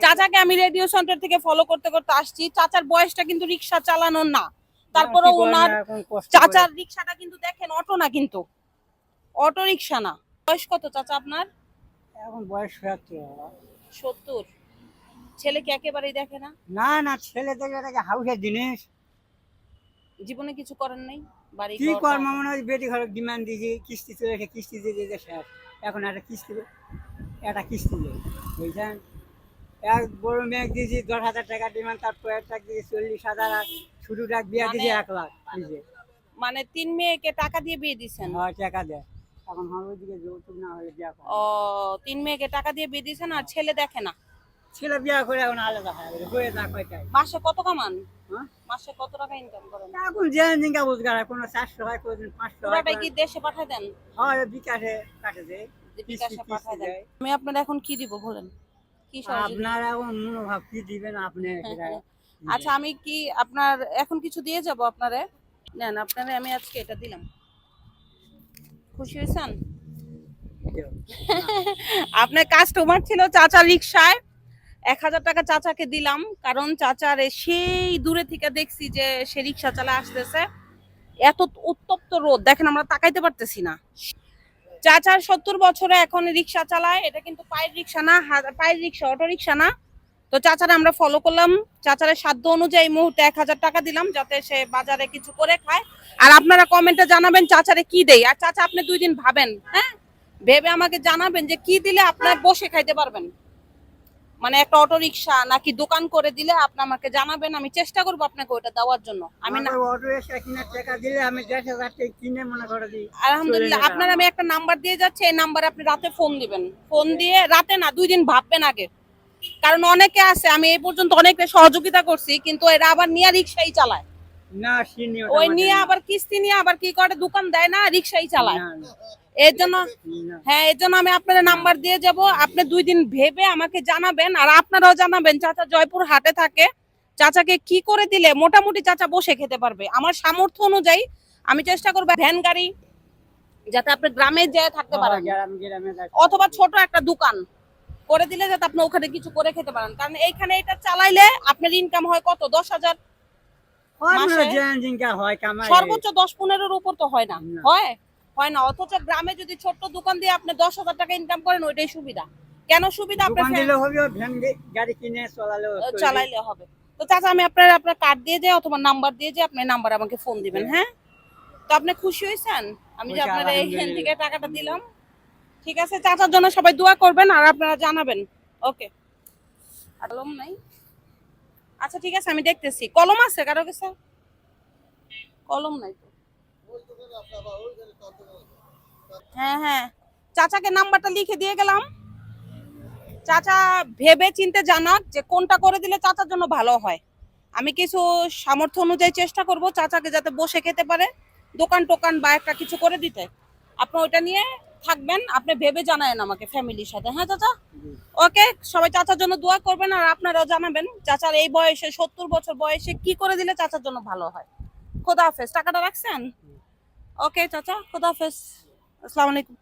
চাচাকে আমি radio centre থেকে ফলো করতে করতে আসছি। চাচার বয়সটা কিন্তু রিক্সা চালানোর না, তারপরে ওনার চাচার রিক্সাটা কিন্তু দেখেন অটো না, কিন্তু অটো রিক্সা না। বয়স কত চাচা আপনার? এখন বয়স 70। ছেলে কি একেবারেই দেখে না? না না, ছেলে দেখে এটাকে হাউসের জিনিস। জীবনে কিছু করেন নাই? বাড়ি কি ঘর কর্ম মনে হয় বেটি ঘরে ডিমান্ড দিয়েছি, কিস্তি চলে এসে কিস্তি দিয়ে দিতে শেষ। এখন একটা কিস্তি দেয় বুঝছেন। এক বড় মেয়ে দিয়েছি 10,000 টাকা ডিমান্ড, তারপর একটা দিয়েছি 40,000, আর শুরুটা বিয়া দিয়েছি 1 লাখ নিজে। মানে 3 মেয়েকে টাকা দিয়ে বিয়ে দিছেন? হ্যাঁ, টাকা দেয়। এখন আমার ওইদিকে যৌতুক না হলে বিয়া করে। ও, 3 মেয়েকে টাকা দিয়ে বিয়ে দিছেন আর ছেলে দেখে না? ছেলে বিয়া করে এখন আলাদা হয় হয়ে না কয়টাই। মাসে কত কামান? হ্যাঁ, মাসে কত টাকা ইনকাম করেন? এখন যে জিঙ্গা রোজগার হয়, কোনো 400 হয়, কোনো 500 হয়। পুরাটাই কি দেশে পাঠায় দেন? হয় বিকাশে কাটে দেয়, বিকাশে পাঠায় দেন। আমি আপনার এখন কি দিব বলেন? কি আপনার এখন মনোভাব কি দিবেন আপনি সেটা। আচ্ছা, আমি কি আপনার এখন কিছু দিয়ে যাব আপনারে? নেন, আপনারে আমি আজকে এটা দিলাম। খুশি হয়েছেন? আপনার কাস্টমার ছিল চাচা রিক্সায়, 1,000 টাকা চাচাকে দিলাম, কারণ চাচারে সেই দূরে থেকে দেখছি যে সে রিক্সা চালা আসতেছে। এত উত্তপ্ত রোদ দেখেন, আমরা তাকাইতে পারতেছি না। চাচার 70 বছরে এখন রিক্সা চালায়, এটা কিন্তু পায়ের রিক্সা না, পায়ের রিক্সা, অটো রিক্সা না। তো চাচারা আমরা ফলো করলাম, চাচারের সাধ্য অনুযায়ী এই মুহূর্তে 1,000 টাকা দিলাম যাতে সে বাজারে কিছু করে খায়। আর আপনারা কমেন্টে জানাবেন চাচারে কি দেই। আর চাচা আপনি 2 দিন ভাবেন, হ্যাঁ, ভেবে আমাকে জানাবেন যে কি দিলে আপনার বসে খাইতে পারবেন। মানে একটা অটো রিক্সা নাকি দোকান করে দিলে আপনি আমাকে জানাবেন, আমি চেষ্টা করবো আপনাকে ওটা দেওয়ার জন্য। আমি না, অটো রিক্সা কিনে টাকা দিলে আমি 10,000 টাকা কিনে মনে করে দিই। আলহামদুলিল্লাহ, আপনার আমি একটা নাম্বার দিয়ে যাচ্ছি, এই নাম্বারে আপনি রাতে ফোন দিবেন। ফোন দিয়ে রাতে না, 2 দিন ভাববেন আগে, কারণ অনেকে আছে, আমি এই পর্যন্ত অনেকে সহযোগিতা করছি, কিন্তু এরা আবার নিয়ে রিক্সাই চালায় না, সিনিয়র ওই নিয়ে আবার কিস্তি নিয়ে আবার কি করে, দোকান দেয় না, রিক্সাই চালায়। এর জন্য হ্যাঁ, এর জন্য আমি আপনার নাম্বার দিয়ে যাব, আপনি 2 দিন ভেবে আমাকে জানাবেন। আর আপনারাও জানাবেন, চাচা জয়পুর হাটে থাকে, চাচাকে কি করে দিলে মোটামুটি চাচা বসে খেতে পারবে। আমার সামর্থ্য অনুযায়ী আমি চেষ্টা করবো ভ্যান গাড়ি, যাতে আপনি গ্রামে যেয়ে থাকতে পারেন, অথবা ছোট একটা দোকান করে দিলে যাতে আপনি ওখানে কিছু করে খেতে পারেন। কারণ এইখানে এটা চালাইলে আপনার ইনকাম হয় কত, 10,000 সর্বোচ্চ 10-15-এর উপর তো হয় না, হয় না। অথচ গ্রামে যদি ছোট্ট দোকান দিয়ে আপনি 10,000 টাকা ইনকাম করেন, ওইটাই সুবিধা। কেন সুবিধা? আপনার চালাইলে হবে। তো চাচা আমি আপনার কার্ড দিয়ে যাই অথবা নাম্বার দিয়ে যাই, আপনি নাম্বার আমাকে ফোন দিবেন। হ্যাঁ, তো আপনি খুশি হয়েছেন আমি যে আপনার এইখান থেকে টাকাটা দিলাম? ঠিক আছে, চাচার জন্য সবাই দোয়া করবেন আর আপনারা জানাবেন। ওকে, কলম নাই? আচ্ছা ঠিক আছে, আমি দেখতেছি। কলম আছে কারো কাছে? কলম নাই তো। হ্যাঁ হ্যাঁ, চাচাকে নাম্বারটা লিখে দিয়ে গেলাম। চাচা ভেবে চিন্তে জানাক যে কোনটা করে দিলে চাচার জন্য ভালো হয়। আমি কিছু সামর্থ্য অনুযায়ী চেষ্টা করব চাচাকে যাতে বসে খেতে পারে, দোকান টোকান বা একটা কিছু করে দিতে। আপনি ওইটা নিয়ে থাকবেন, আপনি ভেবে জানায়েন আমাকে ফ্যামিলির সাথে। হ্যাঁ চাচা, ওকে। সবাই চাচার জন্য দোয়া করবেন আর আপনারাও জানাবেন চাচার এই বয়সে, 70 বছর বয়সে কি করে দিলে চাচার জন্য ভালো হয়। খোদা হাফেজ। টাকাটা রাখছেন? ওকে চাচা, খোদা হাফেজ, আসসালামু আলাইকুম।